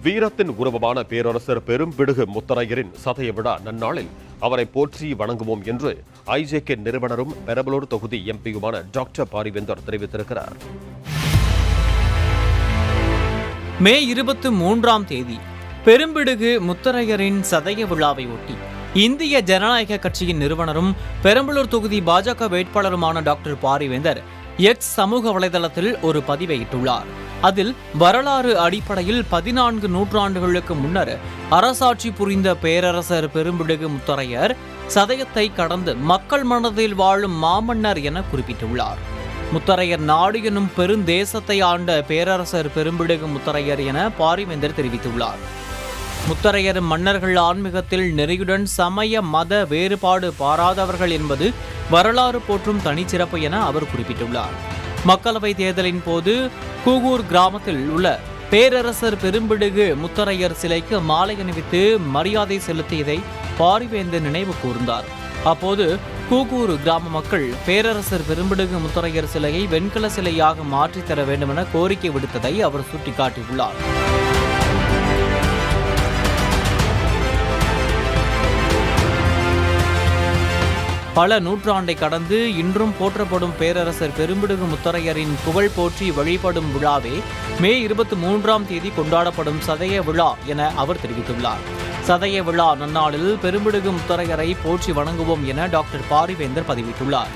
வீரத்தின் உருவமான பேரரசர் பெரும்பிடுகு முத்தரையரின் சதய விழா நன்னாளில் அவரை போற்றி வணங்குவோம் என்று ஐஜேகே நிறுவனரும் பெரம்பலூர் தொகுதி எம்பியுமான டாக்டர் பாரிவேந்தர் தெரிவித்திருக்கிறார். மே 23ஆம் தேதி பெரும்பிடுகு முத்தரையரின் சதய விழாவை ஒட்டி இந்திய ஜனநாயக கட்சியின் நிறுவனரும் பெரம்பலூர் தொகுதி பாஜக வேட்பாளருமான டாக்டர் பாரிவேந்தர் எக்ஸ் சமூக வலைதளத்தில் ஒரு பதிவை இட்டுள்ளார். அதில் வரலாறு அடிப்படையில் 14 நூற்றாண்டுகளுக்கு முன்னர் அரசாட்சி புரிந்த பேரரசர் பெரும்பிடுகு முத்தரையர் சதயத்தை கடந்து மக்கள் மனதில் வாழும் மாமன்னர் என குறிப்பிட்டுள்ளார். முத்தரையர் நாடு எனும் பெருந்தேசத்தை ஆண்ட பேரரசர் பெரும்பிடுகு முத்தரையர் என பாரிவேந்தர் தெரிவித்துள்ளார். முத்தரையர் மன்னர்கள் ஆன்மீகத்தில் நெறியுடன் சமய மத வேறுபாடு பாராதவர்கள் என்பது வரலாறு போற்றும் தனிச்சிறப்பு என அவர் குறிப்பிட்டுள்ளார். மக்களவை தேர்தலின் போது கூகூர் கிராமத்தில் உள்ள பேரரசர் பெரும்பிடுகு முத்தரையர் சிலைக்கு மாலை அணிவித்து மரியாதை செலுத்தியதை பாரிவேந்தர் நினைவு கூர்ந்தார். அப்போது கூகூர் கிராம மக்கள் பேரரசர் பெரும்பிடுகு முத்தரையர் சிலையை வெண்கல சிலையாக மாற்றித்தர வேண்டும் என கோரிக்கை விடுத்ததை அவர் சுட்டிக்காட்டியுள்ளார். பல நூற்றாண்டை கடந்து இன்றும் போற்றப்படும் பேரரசர் பெரும்பிடுகு முத்தரையரின் புகழ் போற்றி வழிபடும் விழாவே மே 23ஆம் தேதி கொண்டாடப்படும் சதய விழா என அவர் தெரிவித்துள்ளார். சதய விழா நன்னாளில் பெரும்பிடுகு முத்தரையரை போற்றி வணங்குவோம் என டாக்டர் பாரிவேந்தர் பதிவிட்டுள்ளார்.